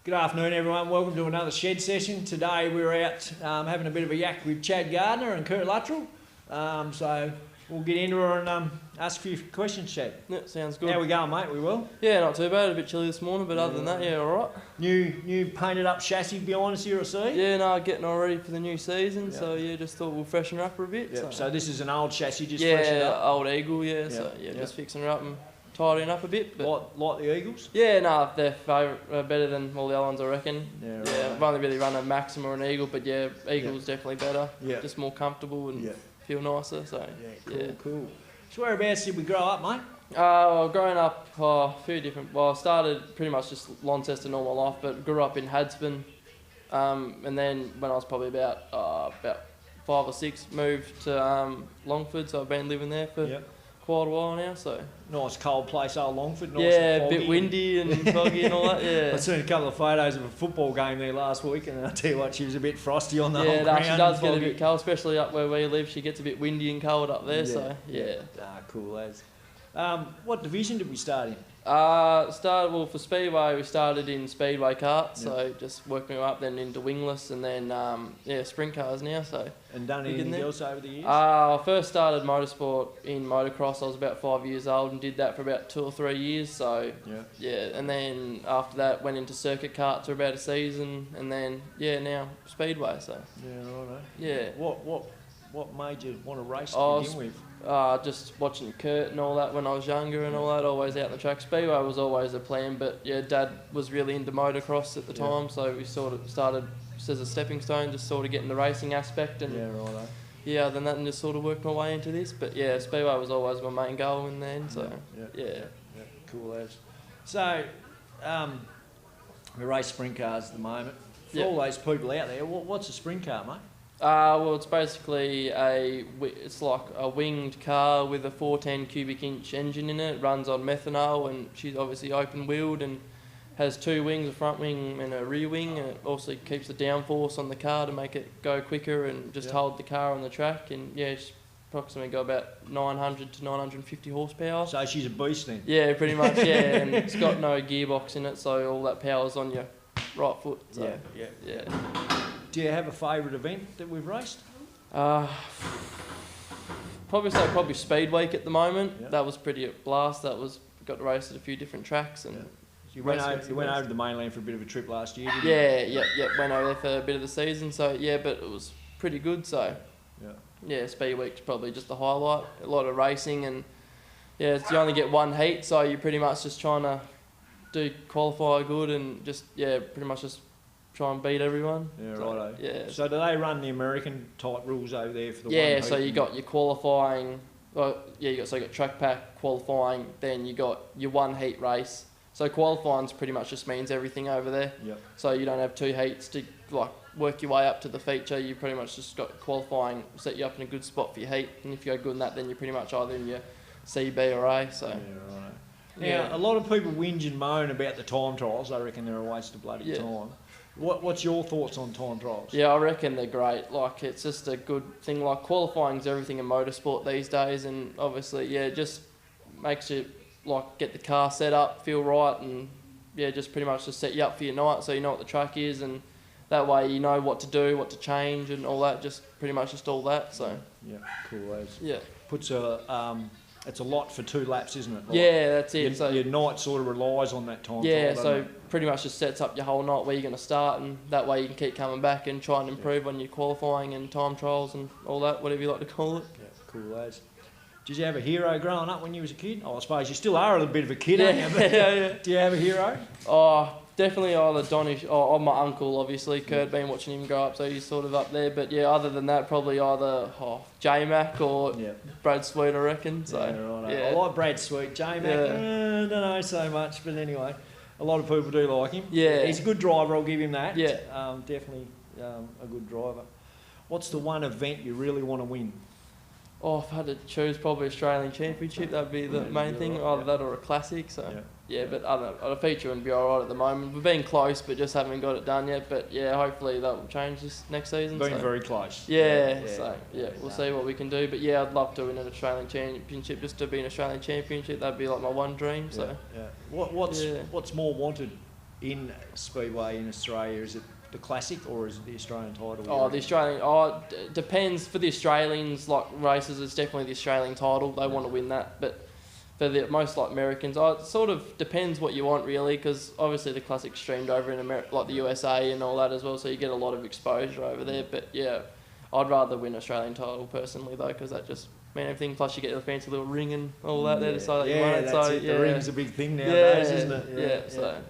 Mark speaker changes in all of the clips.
Speaker 1: Good afternoon, everyone. Welcome to another shed session. Today we're out having a bit of a yak with Chad Gardner and Kurt Luttrell. So we'll get into her and ask a few questions, Chad.
Speaker 2: Yeah, sounds good.
Speaker 1: How we going, mate? We well?
Speaker 2: Yeah, not too bad. A bit chilly this morning, but other than that, yeah, all right.
Speaker 1: New painted up chassis behind us here, I see.
Speaker 2: Yeah, no, getting all ready for the new season. So yeah, just thought we'll freshen her up for a bit.
Speaker 1: Yep. So this is an old chassis, just freshened up.
Speaker 2: Old Eagle. Yeah, so yeah, just fixing her up and tidying up a bit. But
Speaker 1: like the Eagles?
Speaker 2: Yeah, no, they're better than all the other ones, I reckon.
Speaker 1: Yeah, right.
Speaker 2: Yeah, I've only really run a Maxim or an Eagle, but yeah, Eagle's definitely better. Yeah. Just more comfortable and feel nicer. So
Speaker 1: cool. So whereabouts did we grow up, mate?
Speaker 2: Growing up, a few different. Well, I started pretty much just Launceston all my life, but grew up in Hadspen, and then when I was probably about 5 or 6, moved to Longford. So I've been living there for quite a while now. So
Speaker 1: nice cold place, old Longford. Nice
Speaker 2: and foggy. A bit windy and foggy and all that. Yeah,
Speaker 1: I've seen a couple of photos of a football game there last week, and I'll tell you what, she was a bit frosty on the whole ground.
Speaker 2: Yeah, she does get a bit cold, especially up where we live. She gets a bit windy and cold up there. So yeah.
Speaker 1: Cool as. What division did we start in?
Speaker 2: For Speedway, we started in Speedway karts, so just working up then into wingless and then sprint cars now. So
Speaker 1: and done anything else over the years?
Speaker 2: I first started motorsport in motocross. I was about 5 years old and did that for about 2 or 3 years. So and then after that went into circuit karts for about a season, and then now Speedway. So What
Speaker 1: made you want to race to begin with?
Speaker 2: Just watching Kurt and all that when I was younger and all that, always out on the track. Speedway was always a plan, but Dad was really into motocross at the time, so we sort of started just as a stepping stone, just sort of getting the racing aspect and other than that, and just sort of worked my way into this. But Speedway was always my main goal in the end, so
Speaker 1: cool as. So we race sprint cars at the moment. For all those people out there, what's a sprint car, mate?
Speaker 2: Well, it's basically it's like a winged car with a 410 cubic inch engine in it. It runs on methanol, and she's obviously open wheeled and has 2 wings, a front wing and a rear wing, and it also keeps the downforce on the car to make it go quicker and just hold the car on the track. And she's approximately got about 900 to 950 horsepower.
Speaker 1: So she's a beast then?
Speaker 2: Yeah, pretty much, and it's got no gearbox in it, so all that power's on your right foot. So, yeah.
Speaker 1: Do you have a favourite event that we've raced?
Speaker 2: Probably Speed Week at the moment. That was pretty a blast. Got to race at a few different tracks and.
Speaker 1: You went over to the mainland for a bit of a trip last year, didn't you?
Speaker 2: Went over there for a bit of the season. So but it was pretty good. So Speed Week's probably just the highlight. A lot of racing and you only get one heat, so you're pretty much just trying to qualify good and just pretty much just try and beat everyone.
Speaker 1: Yeah, righto. Yeah. So do they run the American type rules over there for the one heat?
Speaker 2: So you got your qualifying. You got track pack qualifying. Then you got your one heat race. So qualifying's pretty much just means everything over there. Yep. So you don't have 2 heats to work your way up to the feature. You pretty much just got qualifying, set you up in a good spot for your heat. And if you go good in that, then you're pretty much either in your C, B or A. So. Yeah, right.
Speaker 1: Now, a lot of people whinge and moan about the time trials. I reckon they're a waste of bloody time. What's your thoughts on time trials?
Speaker 2: Yeah, I reckon they're great. It's just a good thing. Qualifying's everything in motorsport these days, and obviously, it just makes you get the car set up, feel right, and just pretty much just set you up for your night, so you know what the track is, and that way you know what to do, what to change, and all that. Just pretty much just all that. So
Speaker 1: cool as.
Speaker 2: Puts
Speaker 1: it's a lot for 2 laps, isn't it?
Speaker 2: That's it.
Speaker 1: Your night sort of relies on that time.
Speaker 2: So pretty much just sets up your whole night where you're going to start, and that way you can keep coming back and try and improve on your qualifying and time trials and all that, whatever you like to call it.
Speaker 1: Yeah, cool as. Did you have a hero growing up when you was a kid? I suppose you still are a little bit of a kid, aren't you? Do you have a hero?
Speaker 2: Definitely either Donny or my uncle, obviously. Kurt, been watching him grow up, so he's sort of up there. But other than that, probably either J-Mac or Brad Sweet, I reckon. So,
Speaker 1: I like Brad Sweet. J-Mac, I don't know so much, but anyway, a lot of people do like him. Yeah. He's a good driver, I'll give him that. Yeah. Definitely a good driver. What's the one event you really want to win?
Speaker 2: If I had to choose, probably Australian Championship. That'd be the main thing. Either that or a classic. So but I don't know, the feature wouldn't be alright at the moment. We've been close, but just haven't got it done yet. But yeah, hopefully that will change this next season.
Speaker 1: Been very close.
Speaker 2: We'll see what we can do. But yeah, I'd love to win an Australian championship, just to be an Australian championship. That'd be like my one dream. So
Speaker 1: What's more wanted in Speedway in Australia? Is it the Classic or is it the Australian title?
Speaker 2: The Australian. Depends. For the Australians, like races, it's definitely the Australian title. They want to win that, but for the most like Americans, it sort of depends what you want really, because obviously the Classic streamed over in America, like the USA and all that as well, so you get a lot of exposure over there. But yeah, I'd rather win Australian title personally though, because that just means everything. Plus you get the fancy little ring and all that there to say that you won it.
Speaker 1: That's
Speaker 2: so
Speaker 1: it. The ring's a big thing nowadays, isn't it?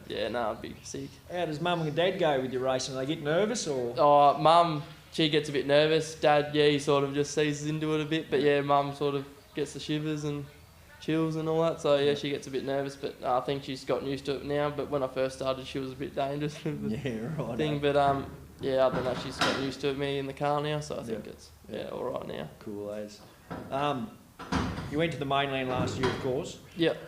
Speaker 2: It'd be sick.
Speaker 1: How does Mum and Dad go with your racing? They get nervous or?
Speaker 2: Mum, she gets a bit nervous. Dad, he sort of just seizes into it a bit, but yeah, Mum sort of gets the shivers and chills and all that, so yeah, she gets a bit nervous, but I think she's gotten used to it now. But when I first started, she was a bit dangerous with the thing. But other than that, she's gotten used to me in the car now, so I think it's all right now.
Speaker 1: Cool as. You went to the mainland last year, of course.
Speaker 2: Yep.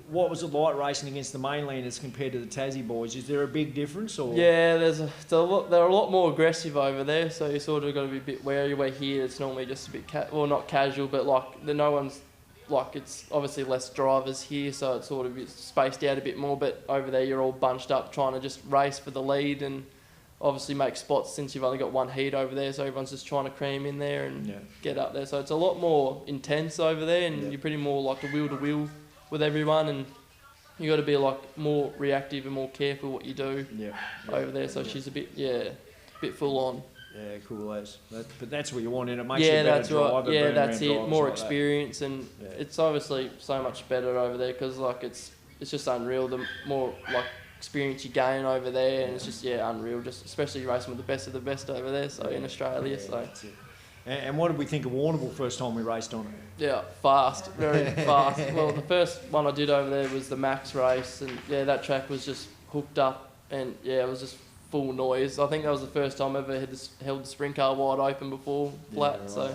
Speaker 1: What was it like racing against the mainlanders compared to the Tassie boys? Is there a big difference? Or?
Speaker 2: Yeah, they're a lot more aggressive over there, so you sort of got to be a bit wary. Where here, it's normally just a bit not casual, but like no one's. Like, it's obviously less drivers here, so it's sort of spaced out a bit more, but over there you're all bunched up trying to just race for the lead and obviously make spots, since you've only got one heat over there, so everyone's just trying to cram in there and get up there. So it's a lot more intense over there, and you're pretty more like a wheel to wheel with everyone, and you got to be like more reactive and more careful what you do over there. So she's a bit full on.
Speaker 1: Yeah, cool as. But that's what you want, and it makes you a better driver.
Speaker 2: Yeah, that's it. More experience, and it's obviously so much better over there, because like it's just unreal. The more like experience you gain over there, and it's just unreal. Just especially racing with the best over there. So in Australia,
Speaker 1: that's it. And what did we think of Warrnambool first time we raced on it?
Speaker 2: Yeah, fast, very fast. Well, the first one I did over there was the Max race, and that track was just hooked up, and it was just full noise. I think that was the first time I ever held the sprint car wide open before, flat. So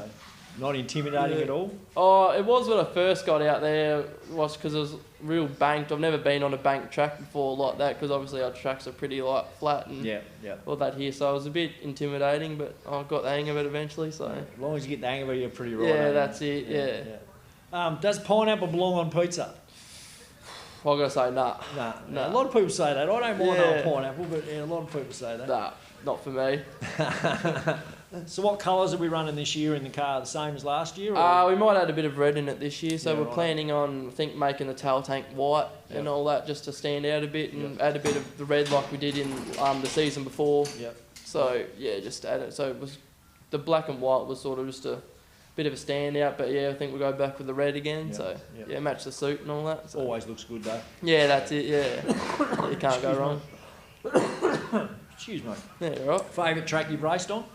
Speaker 1: not intimidating at all?
Speaker 2: Oh, it was when I first got out there, was because it was real banked. I've never been on a banked track before like that, because obviously our tracks are pretty like flat and all that here. So it was a bit intimidating, but I got the hang of it eventually. So
Speaker 1: as long as you get the hang of it, you're pretty right.
Speaker 2: Yeah, that's it.
Speaker 1: Does pineapple belong on pizza?
Speaker 2: I've got to say, nah.
Speaker 1: A lot of people say that. I don't mind a pineapple, but a lot of people say that.
Speaker 2: Nah, not for me.
Speaker 1: So what colours are we running this year in the car? The same as last year?
Speaker 2: We might add a bit of red in it this year. So we're planning on, I think, making the tail tank white and all that, just to stand out a bit, and add a bit of the red like we did in the season before. So just to add it. So it was, the black and white was sort of just a bit of a standout, but I think we'll go back with the red again. So match the suit and all that. So.
Speaker 1: Always looks good though.
Speaker 2: Yeah, that's it. Yeah, you can't go wrong.
Speaker 1: Excuse me.
Speaker 2: Yeah, right.
Speaker 1: Favourite track you've raced on?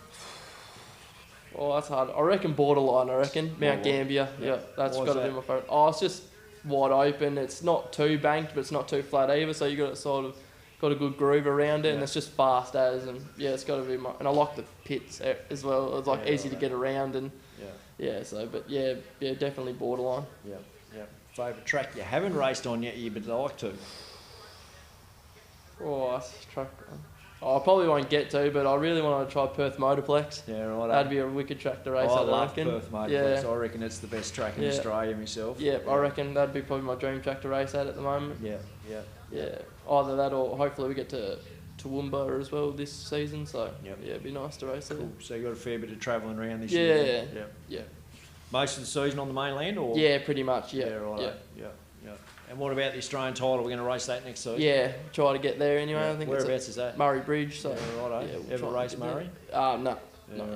Speaker 2: Oh, that's hard. I reckon borderline. Mount Gambier. Yeah, that's got to be my favourite. Oh, it's just wide open. It's not too banked, but it's not too flat either. So you got got a good groove around it, and it's just fast as, and it's got to be my. And I like the pits as well. It's like easy to get around and. Definitely borderline.
Speaker 1: Favourite track you haven't raced on yet, but like to?
Speaker 2: Track. I probably won't get to, but I really want to try Perth Motorplex.
Speaker 1: Yeah, right.
Speaker 2: That'd be a wicked track to race.
Speaker 1: I love Perth Motorplex. I reckon it's the best track in Australia myself.
Speaker 2: Yeah, I reckon that'd be probably my dream track to race at the moment. Yeah. Either that, or hopefully we get to Toowoomba as well this season, so it'd be nice to race there.
Speaker 1: Cool. So you got a fair bit of travelling around this year.
Speaker 2: Yeah.
Speaker 1: Most of the season on the mainland, or?
Speaker 2: Yeah, pretty much. Yeah.
Speaker 1: And what about the Australian title? We're going to race that next season.
Speaker 2: Yeah, try to get there anyway. I think.
Speaker 1: Whereabouts is that?
Speaker 2: Murray Bridge. So
Speaker 1: Ever race Murray?
Speaker 2: No, not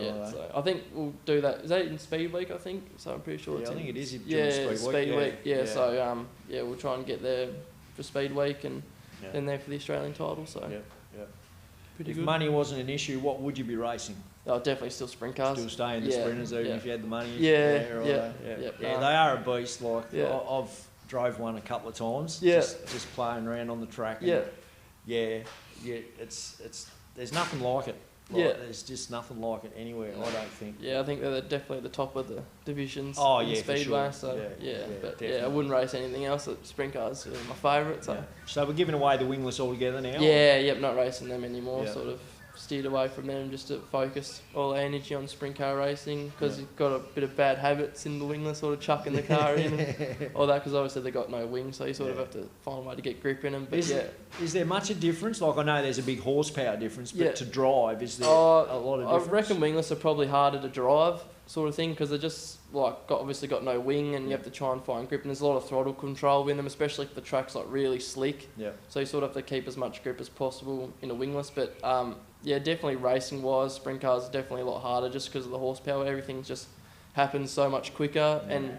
Speaker 2: yet. So I think we'll do that. Is that in Speed Week? I think so. I'm pretty sure.
Speaker 1: I think it is.
Speaker 2: Speed Week. Yeah. So we'll try and get there for Speed Week and then there for the Australian title. So pretty good.
Speaker 1: If money wasn't an issue, what would you be racing?
Speaker 2: Oh, definitely still sprint cars.
Speaker 1: Still stay in the sprinters even if you had the money.
Speaker 2: Yeah,
Speaker 1: they are a beast. Like I've drove one a couple of times. Just playing around on the track. And it's there's nothing like it. There's just nothing like it anywhere, I don't think.
Speaker 2: Yeah, I think they're definitely at the top of the divisions in
Speaker 1: for
Speaker 2: Speedway.
Speaker 1: sure.
Speaker 2: So, but
Speaker 1: definitely.
Speaker 2: I wouldn't race anything else. Sprint cars are my favourite.
Speaker 1: So we're giving away the wingless altogether now?
Speaker 2: Not racing them anymore. Sort of steered away from them just to focus all our energy on sprint car racing because you've got a bit of bad habits in the wingless, sort of chucking the car in and all that, because obviously they've got no wings, so you sort of have to find a way to get grip in them. But
Speaker 1: is there much a difference? Like, I know there's a big horsepower difference, but to drive, is there a lot of difference?
Speaker 2: I reckon wingless are probably harder to drive, sort of thing, because they're just obviously got no wing, and you have to try and find grip, and there's a lot of throttle control in them, especially if the track's like really slick. So you sort of have to keep as much grip as possible in a wingless. But definitely racing wise, sprint cars are definitely a lot harder just because of the horsepower. Everything just happens so much quicker, and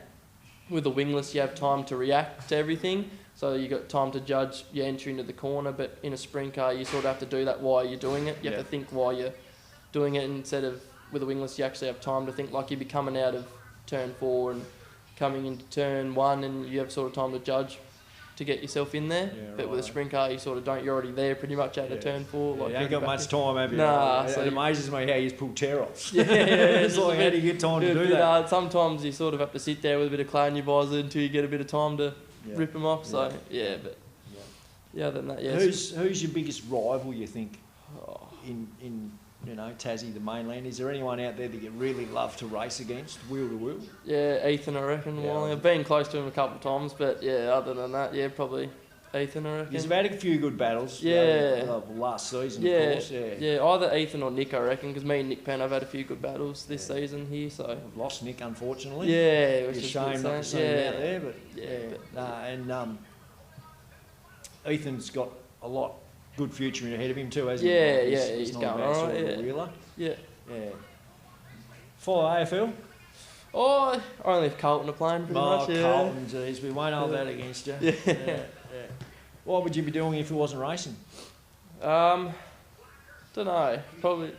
Speaker 2: with the wingless you have time to react to everything. So you got time to judge your entry into the corner, but in a sprint car you sort of have to do that while you're doing it. You have to think while you're doing it, instead of with a wingless you actually have time to think, like you'd be coming out of turn 4 and coming into turn 1, and you have sort of time to judge to get yourself in there. But with a sprint car you sort of don't, you're already there pretty much out of turn 4.
Speaker 1: You ain't got much time, have you?
Speaker 2: Nah.
Speaker 1: So it amazes me how you pull tear-offs.
Speaker 2: It's
Speaker 1: like, how do you get time to do that?
Speaker 2: Sometimes you sort of have to sit there with a bit of clay in your visor until you get a bit of time to rip them off. So other than that,
Speaker 1: Who's your biggest rival, you think, in Tassie, the mainland? Is there anyone out there that you really love to race against, wheel to wheel?
Speaker 2: Yeah, Ethan, I reckon. I've been close to him a couple of times, but other than that, probably Ethan, I reckon.
Speaker 1: He's had a few good battles. Last season, of course.
Speaker 2: Either Ethan or Nick, I reckon, because me and Nick Penn have had a few good battles this season here. So
Speaker 1: we've lost Nick, unfortunately.
Speaker 2: Which
Speaker 1: is
Speaker 2: a
Speaker 1: shame not to see him out there, but Ethan's got a lot good future ahead of him too, hasn't he?
Speaker 2: He's going all right.
Speaker 1: Wheeler. Follow AFL?
Speaker 2: Only if Carlton are playing pretty much.
Speaker 1: Carlton, geez, we won't hold that against you. What would you be doing if it wasn't racing?
Speaker 2: Don't know. Probably.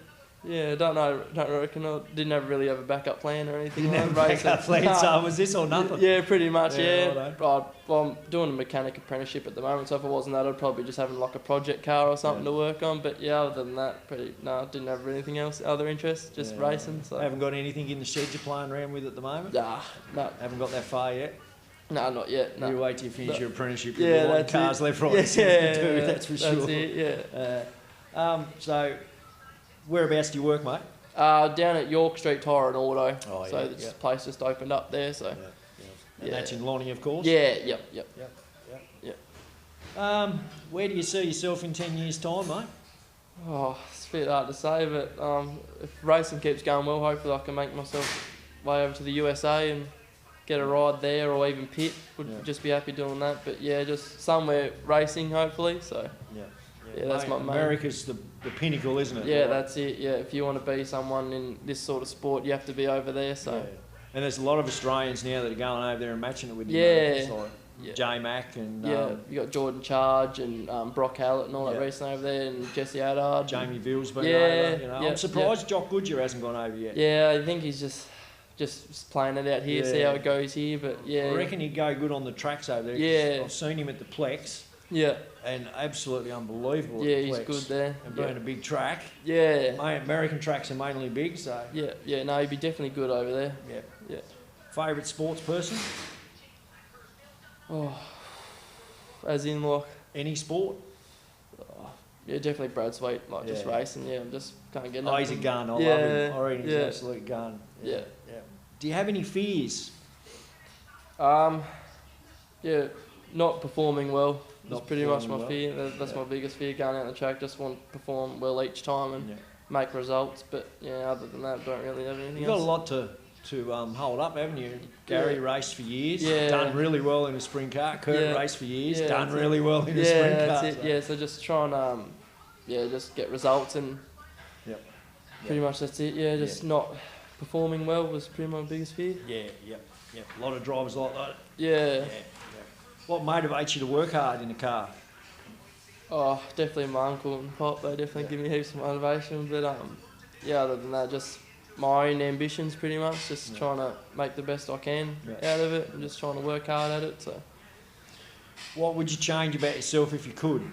Speaker 2: Don't know. Don't reckon. I didn't really have a backup plan or anything.
Speaker 1: Didn't have a backup plan, so was this or nothing?
Speaker 2: Yeah, pretty much. I'm doing a mechanic apprenticeship at the moment, so if it wasn't that, I'd probably just having like a project car or something to work on. But other than that, didn't have anything else, other interests, just racing. So
Speaker 1: haven't got anything in the shed you're playing around with at the moment?
Speaker 2: No.
Speaker 1: Haven't got that far yet?
Speaker 2: No, not yet. No.
Speaker 1: You wait till you finish your apprenticeship. That's cars left, right, and centre, that's for sure.
Speaker 2: That's it.
Speaker 1: So, whereabouts do you work, mate?
Speaker 2: Down at York Street Tyre and Auto. This place just opened up there. So.
Speaker 1: And that's in Lonnie, of course?
Speaker 2: Yep.
Speaker 1: Where do you see yourself in 10 years' time, mate?
Speaker 2: It's a bit hard to say, but if racing keeps going well, hopefully I can make myself way over to the USA and get a ride there, or even pit. Would just be happy doing that. But just somewhere racing, hopefully. So that's my main.
Speaker 1: America's the pinnacle, isn't it?
Speaker 2: Yeah, that's it. Yeah, if you want to be someone in this sort of sport, you have to be over there. So.
Speaker 1: And there's a lot of Australians now that are going over there and matching it with the Americans, like J-Mac and...
Speaker 2: you got Jordan Charge and Brock Hallett and all that racing over there, and Jesse Adard.
Speaker 1: Jamie Ville's been over. I'm surprised Jock Goodyear hasn't gone over yet.
Speaker 2: Yeah, I think he's just playing it out here, see how it goes here. But
Speaker 1: I reckon he'd go good on the tracks over there. I've seen him at the Plex. And absolutely unbelievable.
Speaker 2: Yeah, he's good there.
Speaker 1: And being a big track. American tracks are mainly big, so...
Speaker 2: No, he'd be definitely good over there. Yeah.
Speaker 1: Favourite sports person?
Speaker 2: As in, like...
Speaker 1: Any sport?
Speaker 2: Definitely Brad Sweet, just racing, I just can't get nothing.
Speaker 1: He's a gun, I love him. I reckon he's an absolute gun.
Speaker 2: Yeah.
Speaker 1: Do you have any fears?
Speaker 2: Not performing well. That's pretty much my fear. That's my biggest fear, going out on the track. Just want to perform well each time and make results. But other than that, don't really have anything else.
Speaker 1: You've got a lot to hold up, haven't you? Gary raced for years, done really well in a sprint car. Kurt raced for years, done really well in a sprint car.
Speaker 2: That's it. So just try and just get results and pretty much that's it. Just not performing well was pretty much my biggest fear. A lot of drivers like that.
Speaker 1: What motivates you to work hard in a car?
Speaker 2: Definitely my uncle and pop. They definitely give me heaps of motivation. But other than that, just my own ambitions pretty much. Just trying to make the best I can out of it, and just trying to work hard at it. So,
Speaker 1: what would you change about yourself if you could?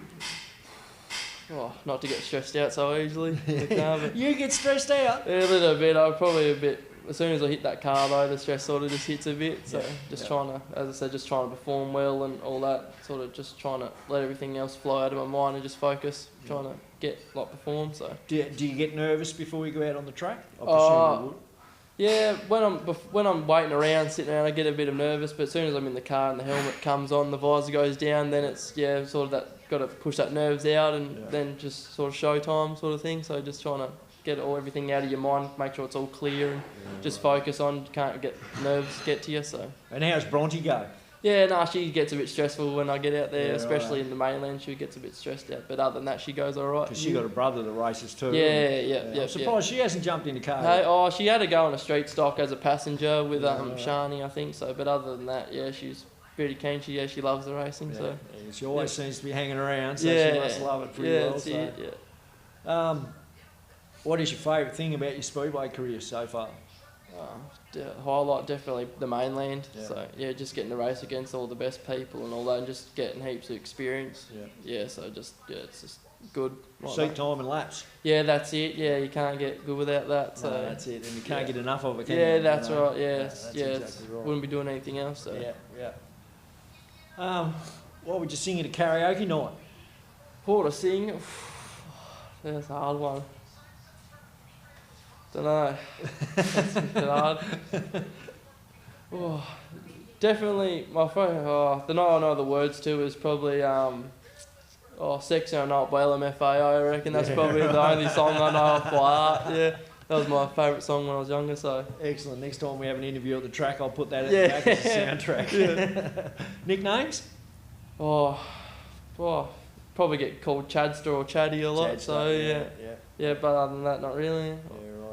Speaker 2: not to get stressed out so easily. The car, but
Speaker 1: You get stressed out?
Speaker 2: yeah, a little bit. I'm probably a bit. As soon as I hit that car though, the stress sort of just hits a bit. So trying to, as I said, just trying to perform well and all that. Sort of just trying to let everything else flow out of my mind and just focus, trying to perform. So.
Speaker 1: Do you get nervous before you go out on the track? I presume you would.
Speaker 2: Yeah, when I'm waiting around, sitting around, I get a bit of nervous. But as soon as I'm in the car and the helmet comes on, the visor goes down, then it's sort of that got to push that nerves out and then just sort of show time sort of thing. So just trying to get everything out of your mind, make sure it's all clear and just focus on, can't get nerves get to you. So.
Speaker 1: And how's Bronte go?
Speaker 2: Yeah, she gets a bit stressful when I get out there, especially in the mainland. She gets a bit stressed out, but other than that, she goes all right.
Speaker 1: Because she got a brother that races too.
Speaker 2: Yeah.
Speaker 1: I'm surprised she hasn't jumped in the car.
Speaker 2: Hey, she had to go on a street stock as a passenger with Shani, I think so. But other than that, she's pretty keen. She loves the racing.
Speaker 1: Yeah.
Speaker 2: So
Speaker 1: she always seems to be hanging around, so she must love it pretty well.
Speaker 2: That's it.
Speaker 1: What is your favourite thing about your speedway career so far?
Speaker 2: Highlight definitely the mainland. So just getting to race against all the best people and all that, and just getting heaps of experience. So it's just good.
Speaker 1: Seat time and laps.
Speaker 2: Yeah, that's it. Yeah, you can't get good without that. So
Speaker 1: that's it, and you can't get enough of it. Can you?
Speaker 2: That's right.
Speaker 1: Exactly right.
Speaker 2: Wouldn't be doing anything else. So.
Speaker 1: What would you sing at a karaoke night?
Speaker 2: What to sing? That's a hard one. Don't know. That's a bit hard. Definitely my favourite. The night I know the words to is probably "Sexy or Not" by LMFAO. I reckon that's probably the only song I know off by heart. Yeah, that was my favourite song when I was younger. So
Speaker 1: excellent. Next time we have an interview at the track, I'll put that at the back as a soundtrack. Nicknames?
Speaker 2: Probably get called Chadster or Chatty a lot. But other than that, not really.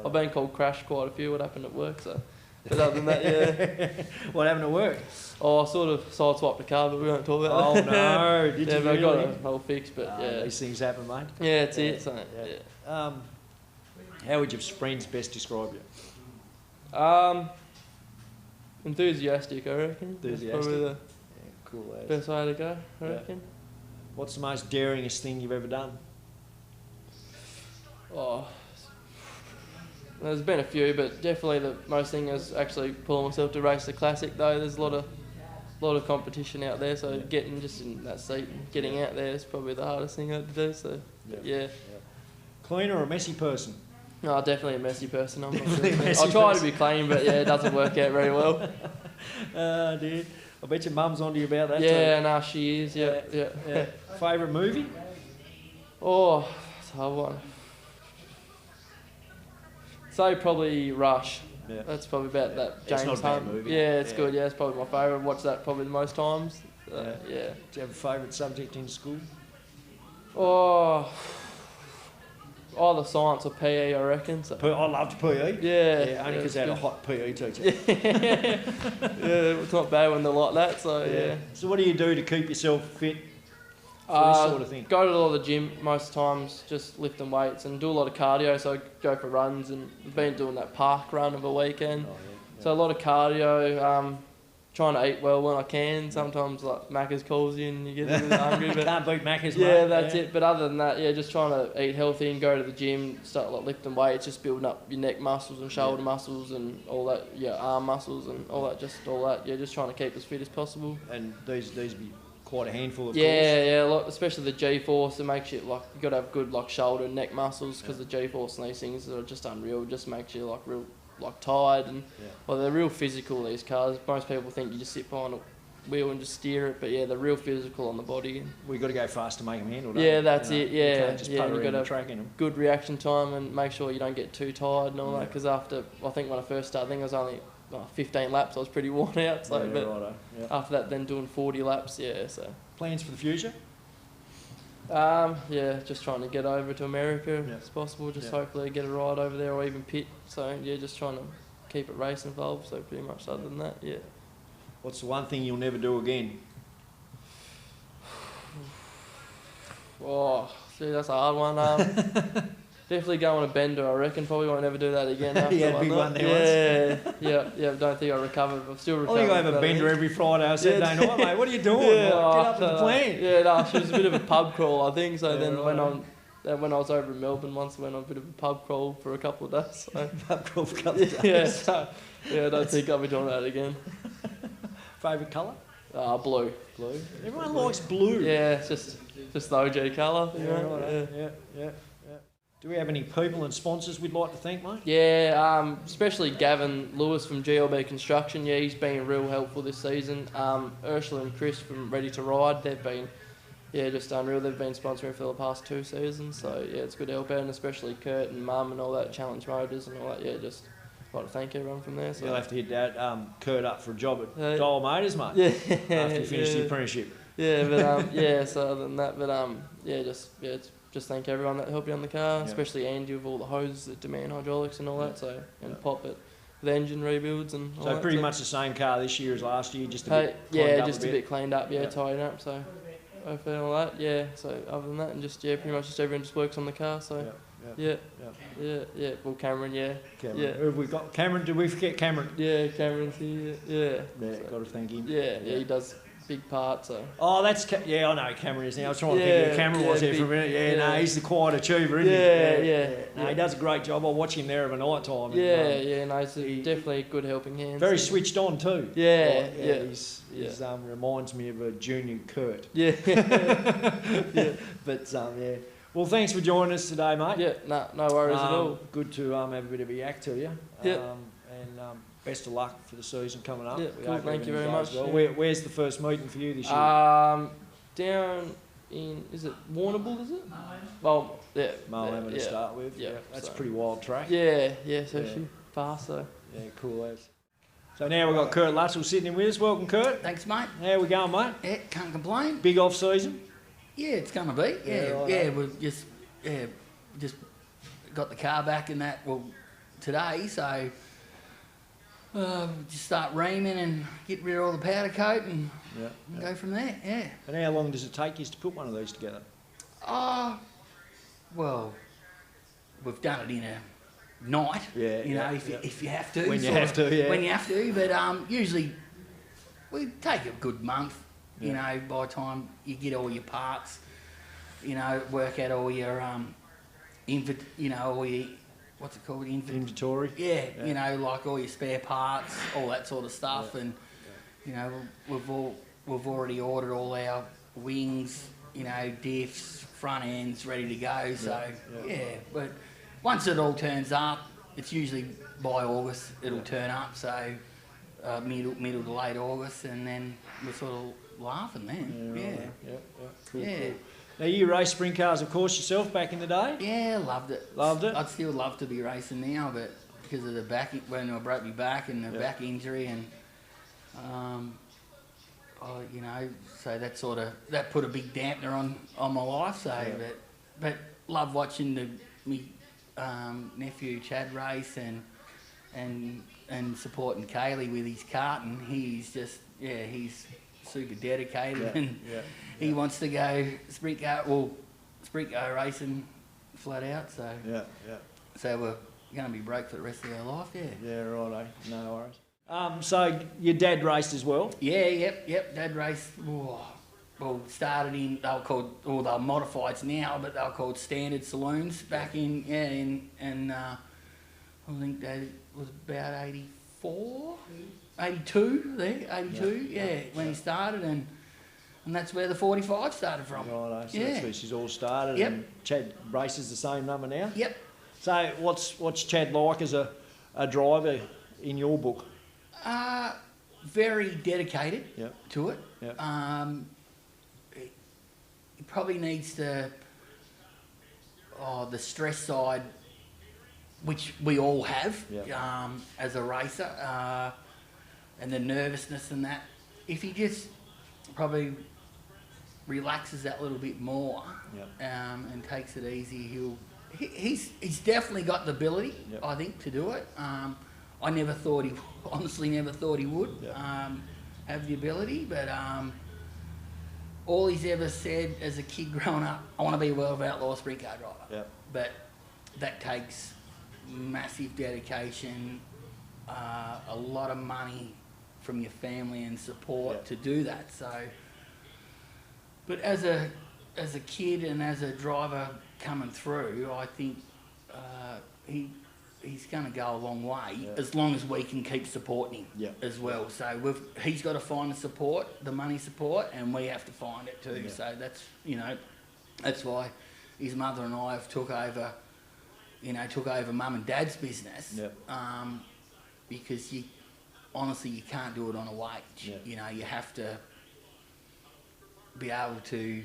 Speaker 2: I've been called Crash quite a few. What happened at work? So, but other than that,
Speaker 1: What happened at work?
Speaker 2: I sort of sideswiped the car, but we won't talk about that.
Speaker 1: Oh no! Did you really?
Speaker 2: I got it all fixed, but
Speaker 1: these things happen, mate.
Speaker 2: Yeah, it's it. So,
Speaker 1: how would your friends best describe you?
Speaker 2: Enthusiastic, I reckon.
Speaker 1: Enthusiastic.
Speaker 2: That's probably the
Speaker 1: cool as.
Speaker 2: best way to go, I reckon.
Speaker 1: What's the most daringest thing you've ever done?
Speaker 2: There's been a few, but definitely the most thing is actually pulling myself to race the classic. Though there's a lot of competition out there, so getting just in that seat and getting out there is probably the hardest thing I had to do. So
Speaker 1: Clean or a messy person?
Speaker 2: No, definitely a messy person. I'm not
Speaker 1: messy
Speaker 2: I try to be clean, but it doesn't work out very well.
Speaker 1: Dude, I bet your mum's onto you about that.
Speaker 2: Yeah, no, she is. Yeah.
Speaker 1: Favourite movie?
Speaker 2: It's a hard one. So probably Rush. Yeah. That's probably about that James
Speaker 1: Hunt. It's not a bad movie.
Speaker 2: Yeah, it's good. Yeah, it's probably my favourite. I've watched that probably the most times.
Speaker 1: Do you have a favourite subject in school? Either
Speaker 2: science or PE, I reckon. So.
Speaker 1: I loved PE.
Speaker 2: Yeah.
Speaker 1: Only because I had a hot PE teacher.
Speaker 2: It's not bad when they're like that. So
Speaker 1: So what do you do to keep yourself fit? This sort of thing.
Speaker 2: Go to a lot of the gym most times, just lifting weights and do a lot of cardio. So I go for runs and I've been doing that park run of a weekend. So a lot of cardio. Trying to eat well when I can. Sometimes like Macca's calls you and you get a little hungry. But
Speaker 1: can't beat Macca's.
Speaker 2: Yeah, that's it. But other than that, just trying to eat healthy and go to the gym, start like lifting weights, just building up your neck muscles and shoulder muscles and all that, arm muscles and all that. Just trying to keep as fit as possible.
Speaker 1: And these be quite a handful of
Speaker 2: course. Especially the G-force. It makes you like you got to have good like shoulder and neck muscles because the G-force and these things are just unreal. It just makes you like real. Like tired and they're real physical, these cars. Most people think you just sit behind a wheel and just steer it, but they're real physical on the body.
Speaker 1: We got to go fast to make them handle.
Speaker 2: That's it.
Speaker 1: You can't just putter around the track in them.
Speaker 2: Good reaction time and make sure you don't get too tired and all that. Because after I think when I first started, I think it was only 15 laps. I was pretty worn out. So, after that, then doing 40 laps. So
Speaker 1: plans for the future?
Speaker 2: Just trying to get over to America as possible. Just hopefully get a ride over there or even pit. So just trying to keep it race involved. So pretty much other than that,
Speaker 1: What's the one thing you'll never do again?
Speaker 2: That's a hard one. Definitely go on a bender, I reckon. Probably won't ever do that again. After
Speaker 1: big one there
Speaker 2: once. Don't think I recovered. I've still recovered.
Speaker 1: I think I have a bender every Friday or Saturday night, mate. What are you doing? Get up with the plan.
Speaker 2: She was a bit of a pub crawl, I think. So then went on when I was over in Melbourne once, I went on a bit of a pub crawl for a couple of days. So.
Speaker 1: Pub crawl for a couple of days.
Speaker 2: Yeah, so, I don't think I'll be doing that again.
Speaker 1: Favourite colour?
Speaker 2: Blue.
Speaker 1: Blue. Everyone likes blue.
Speaker 2: Yeah, it's just the OG colour.
Speaker 1: Yeah. Do we have any people and sponsors we'd like to thank, mate?
Speaker 2: Yeah, especially Gavin Lewis from GLB Construction. Yeah, he's been real helpful this season. Ursula and Chris from Ready to Ride, they've been, just unreal. They've been sponsoring for the past 2 seasons. So, it's good to help out, and especially Kurt and Mum and all that, Challenge Motors and all that. Yeah, just like to thank everyone from there. So.
Speaker 1: You'll have to hit that Kurt up for a job at Dial Motors, mate.
Speaker 2: Yeah.
Speaker 1: After you finish the apprenticeship.
Speaker 2: Yeah, but so other than that, just thank everyone that helped you on the car, especially Andy with all the hoses that demand hydraulics and all that. So Pop it with engine rebuilds and all that.
Speaker 1: So pretty much the same car this year as last year, just a bit
Speaker 2: a bit cleaned up, tied up. So hopefully all that, So other than that, and pretty much just everyone just works on the car. So yeah. Well, Cameron,
Speaker 1: Cameron. Who have we got? Cameron? Did we forget Cameron?
Speaker 2: Yeah, Cameron's here. Yeah.
Speaker 1: Got to thank him.
Speaker 2: Yeah, he does. Big part, so.
Speaker 1: Oh, that's I know who Cameron is now. I was trying to think who Cameron was there for a minute. No, he's the quiet achiever, isn't he? No, he does a great job. I watch him there of a night time.
Speaker 2: He's definitely a good helping hand.
Speaker 1: Very switched on too. He's reminds me of a junior Kurt. But Well, thanks for joining us today, mate.
Speaker 2: Yeah, no worries at all.
Speaker 1: Good to have a bit of a yak to you. Best of luck for the season coming up.
Speaker 2: Yeah, cool. Thank you very much.
Speaker 1: Well. Where's the first meeting for you this year?
Speaker 2: Down in, is it Warrnambool, is it? Well,
Speaker 1: Mulham to start with. Yeah, that's a pretty wild track.
Speaker 2: So she's fast, so.
Speaker 1: Yeah, cool as. So now we've got Kurt Luttrell sitting in with us. Welcome, Kurt.
Speaker 3: Thanks, mate.
Speaker 1: How we going, mate?
Speaker 3: Yeah, can't complain.
Speaker 1: Big off season?
Speaker 3: Yeah, it's going to be. We've just got the car back in that, today, so... just start reaming and get rid of all the powder coat and go from there,
Speaker 1: And how long does it take you to put one of these together?
Speaker 3: Well, we've done it in a night, if you have to.
Speaker 1: When you have to,
Speaker 3: When you have to, but usually we take a good month, by the time you get all your parts, work out all your, all your... What's it called?
Speaker 1: Inventory.
Speaker 3: Yeah, like all your spare parts, all that sort of stuff, and we've already ordered all our wings, diffs, front ends ready to go. So but once it all turns up, it's usually by August it'll turn up. So middle to late August, and then we're sort of laughing then.
Speaker 1: Cool. Now, you raced sprint cars, of course, yourself back in the day?
Speaker 3: Yeah, loved it.
Speaker 1: Loved it?
Speaker 3: I'd still love to be racing now, but because of the back, when I broke my back and the back injury, and so that put a big dampener on my life. So, but love watching me nephew Chad race and supporting Kaylee with his kart, and he's just he's super dedicated and. He wants to go sprint car racing flat out, so so we're going to be broke for the rest of our life,
Speaker 1: righto, no worries. So your dad raced as well?
Speaker 3: Dad raced. Started in, they were modifieds now, but they were called standard saloons back in I think that was about 82 when he started, and that's where the 45 started from.
Speaker 1: Right, so that's where she's all started.
Speaker 3: Yep.
Speaker 1: And Chad races the same number now?
Speaker 3: Yep.
Speaker 1: So what's Chad like as a driver in your book?
Speaker 3: Very dedicated to it.
Speaker 1: Yep.
Speaker 3: He probably needs the stress side, which we all have as a racer, and the nervousness and that. If he just probably relaxes that little bit more and takes it easy, he's definitely got the ability, I think, to do it. I honestly never thought he would have the ability, but all he's ever said as a kid growing up, I want to be a World of Outlaw sprint car driver. But that takes massive dedication, a lot of money from your family and support to do that. So, but as a kid and as a driver coming through, I think he's going to go a long way as long as we can keep supporting him as well. So he's got to find the support, the money support, and we have to find it too. So that's, that's why his mother and I have took over mum and dad's business, because honestly you can't do it on a wage. You have to be able to,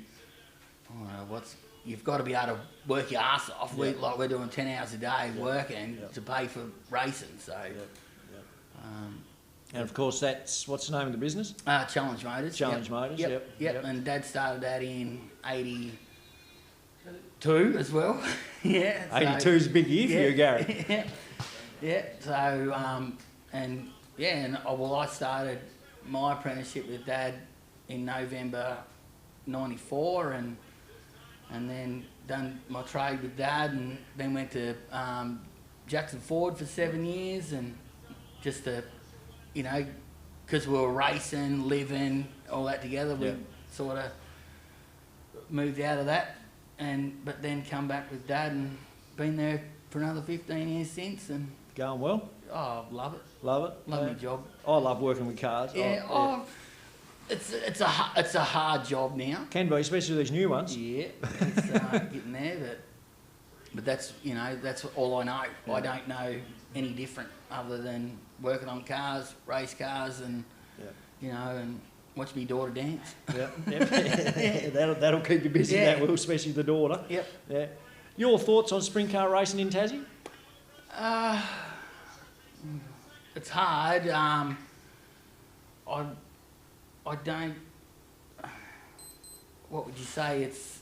Speaker 3: you've got to be able to work your ass off. We're doing 10 hours a day working to pay for racing. So,
Speaker 1: and of course, what's the name of the business?
Speaker 3: Challenge Motors.
Speaker 1: Challenge Motors. Yep.
Speaker 3: And Dad started that in '82 as well.
Speaker 1: 82 is a big year for you, Gary.
Speaker 3: So, I started my apprenticeship with Dad in November '94, and then done my trade with Dad, and then went to Jackson Ford for 7 years, and just to, because we were racing, living, all that together, we sort of moved out of that, but then come back with Dad and been there for another 15 years since, and
Speaker 1: going well.
Speaker 3: Oh, love it.
Speaker 1: Love it.
Speaker 3: Love my job.
Speaker 1: I love working with cars.
Speaker 3: It's a hard job now.
Speaker 1: Can be, especially these new ones.
Speaker 3: Yeah, it's getting there, but that's all I know. Yeah. I don't know any different other than working on cars, race cars, and and watch me daughter dance.
Speaker 1: That'll keep you busy. That will, especially the daughter. Yeah. Your thoughts on sprint car racing in Tassie?
Speaker 3: It's hard. I don't. What would you say? It's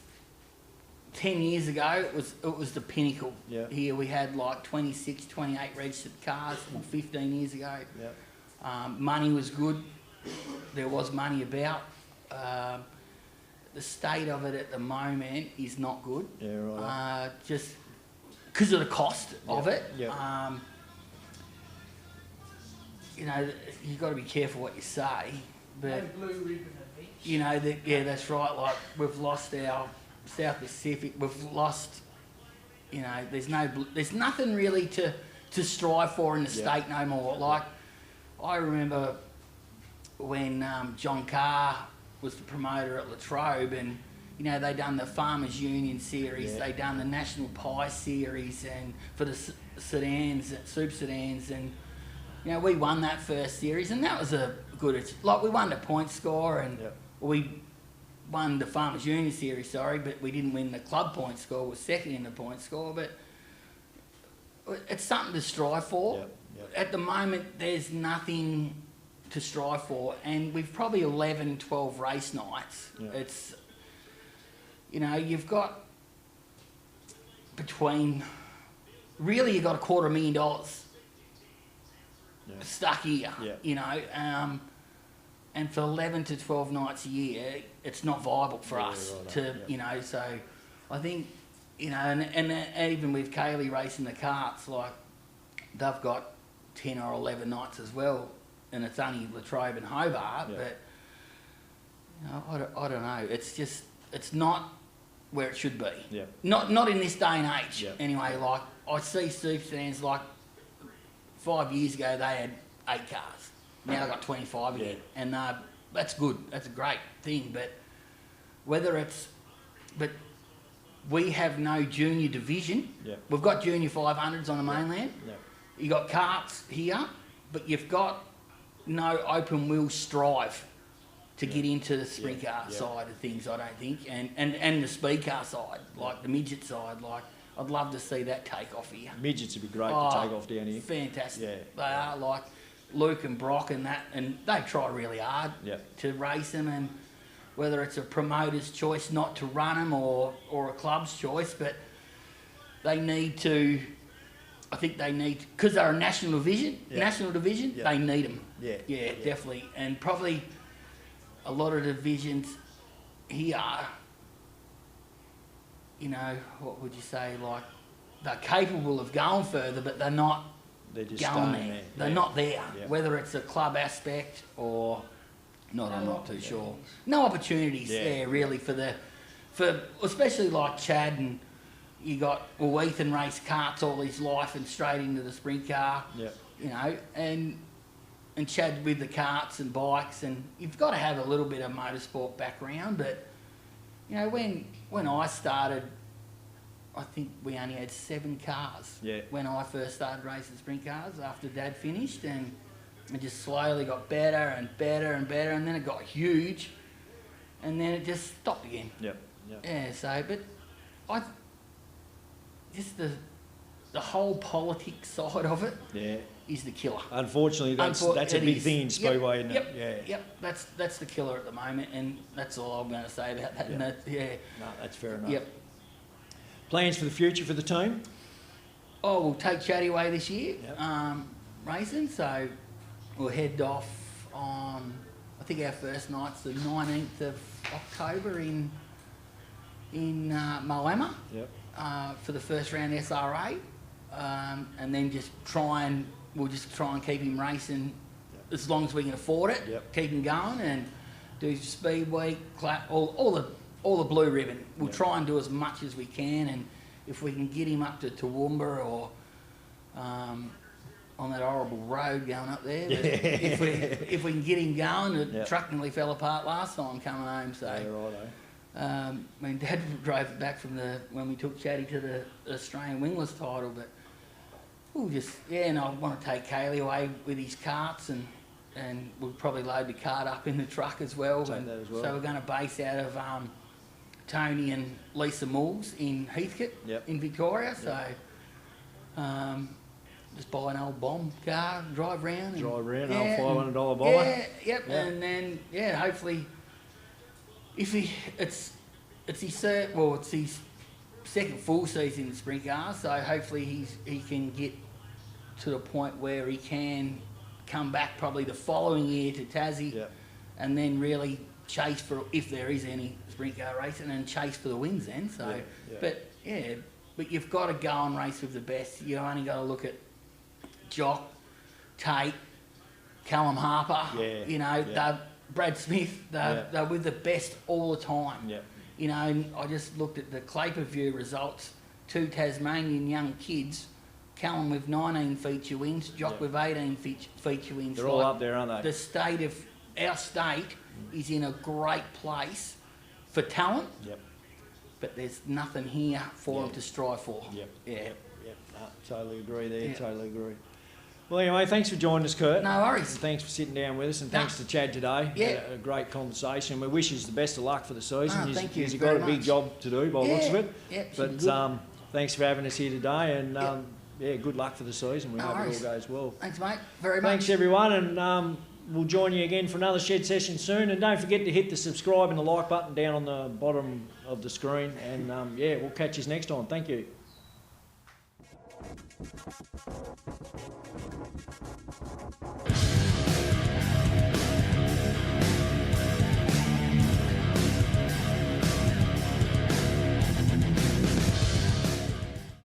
Speaker 3: 10 years ago. It was the pinnacle.
Speaker 1: Yeah.
Speaker 3: Here we had like 26, 28 registered cars. 15 years ago.
Speaker 1: Yeah.
Speaker 3: Money was good. There was money about. The state of it at the moment is not good.
Speaker 1: Yeah, right.
Speaker 3: Just because of the cost of it.
Speaker 1: Yeah.
Speaker 3: You've got to be careful what you say. But,
Speaker 4: no blue ribbon events.
Speaker 3: That's right. Like, we've lost our South Pacific. We've lost, there's nothing really to strive for in the state no more. Like, I remember when John Carr was the promoter at Luttrell, and, they done the Farmers Union series, they done the National Pie series, and for the sedans, super sedans, and, we won that first series, and that was we won the point score, and we won the Farmers Union series, but we didn't win the club point score. We were second in the point score, but it's something to strive for. At the moment, there's nothing to strive for, and we've probably 11, 12 race nights. It's, you've got really you've got $250,000 stuck here, and for 11 to 12 nights a year, it's not viable for us so I think, and even with Kaylee racing the karts, like, they've got 10 or 11 nights as well, and it's only Latrobe and Hobart, but, I don't know, it's not where it should be. Not in this day and age, anyway. Like, I see super fans, like, 5 years ago, they had 8 cars. Now they've got 25 again. And that's good. That's a great thing. But but we have no junior division. We've got junior 500s on the mainland. You've got karts here, but you've got no open wheel strive to get into the sprint car side of things, I don't think. And the speed car side, like the midget side, like, I'd love to see that take off here.
Speaker 1: Midgets would be great to take off down here.
Speaker 3: Fantastic. They are, like Luke and Brock and that, and they try really hard to race them, and whether it's a promoter's choice not to run them or a club's choice, but they need to, I think they need, because they're a national division, they need them. Yeah, definitely. And probably a lot of divisions here, what would you say, like, they're capable of going further, but they're not
Speaker 1: just
Speaker 3: going there. They're not there. Whether it's a club aspect or not, I'm not too sure. No opportunities there really for especially like Chad and you got, well, Ethan raced carts all his life and straight into the sprint car.
Speaker 1: Yep.
Speaker 3: You know, and Chad with the carts and bikes, and you've got to have a little bit of motorsport background. But you know, when I started, I think we only had 7 cars.
Speaker 1: Yeah.
Speaker 3: When I first started racing sprint cars after Dad finished, and it just slowly got better and better and better, and then it got huge, and then it just stopped again.
Speaker 1: Yep. Yep.
Speaker 3: Yeah. So, but I just the whole politics side of it.
Speaker 1: Yeah.
Speaker 3: Is the killer.
Speaker 1: Unfortunately, that's a big thing in Speedway, isn't
Speaker 3: it?
Speaker 1: Yeah.
Speaker 3: Yep. That's the killer at the moment, and that's all I'm going to say about that.
Speaker 1: Yep.
Speaker 3: Yeah.
Speaker 1: No, that's fair enough.
Speaker 3: Yep.
Speaker 1: Plans for the future for the team?
Speaker 3: Oh, we'll take Chatty away this year,
Speaker 1: Yep.
Speaker 3: racing. So we'll head off on, I think our first night's the 19th of October in Moama.
Speaker 1: Yep.
Speaker 3: For the first round SRA, and then we'll just try and keep him racing as long as we can afford it.
Speaker 1: Yep.
Speaker 3: Keep him going and do speed week, all the blue ribbon. We'll try and do as much as we can, and if we can get him up to Toowoomba or on that horrible road going up there, but if we can get him going, the truck nearly fell apart last time coming home. So.
Speaker 1: Yeah, righto.
Speaker 3: I mean, Dad drove it back from when we took Chatty to the Australian wingless title, but we'll just, and I want to take Kaylee away with his carts, and we'll probably load the cart up in the truck as well.
Speaker 1: Take that as well.
Speaker 3: So we're going to base out of Tony and Lisa Moores in Heathcote in Victoria.
Speaker 1: Yep.
Speaker 3: So just buy an old bomb car, drive round.
Speaker 1: Drive round, old $500 bomber.
Speaker 3: Yep. And then, hopefully, if it's his second full season in the sprint car, so hopefully he can get to the point where he can come back probably the following year to Tassie, and then really chase for, if there is any sprint car racing, and chase for the wins then. So, but you've got to go and race with the best. You only got to look at Jock, Tate, Callum Harper. Brad Smith, they're with the best all the time.
Speaker 1: Yep.
Speaker 3: You know, and I just looked at the Claperview results, 2 Tasmanian young kids, Callum with 19 feature wins, Jock with 18 feature wins.
Speaker 1: They're all up there, aren't they?
Speaker 3: The state of, our state is in a great place for talent, but there's nothing here for them to strive for.
Speaker 1: Yep. No, totally agree there, totally agree. Well, anyway, thanks for joining us, Kurt.
Speaker 3: No worries.
Speaker 1: And thanks for sitting down with us, and thanks to Chad today.
Speaker 3: Yeah.
Speaker 1: A great conversation. We wish you the best of luck for the season.
Speaker 3: Thank you.
Speaker 1: You've got a big job to do by the looks of it.
Speaker 3: But
Speaker 1: thanks for having us here today, and good luck for the season. We hope it all goes well.
Speaker 3: Thanks, mate. Very much.
Speaker 1: Thanks, everyone, and we'll join you again for another shed session soon. And don't forget to hit the subscribe and the like button down on the bottom of the screen. And we'll catch you next time. Thank you.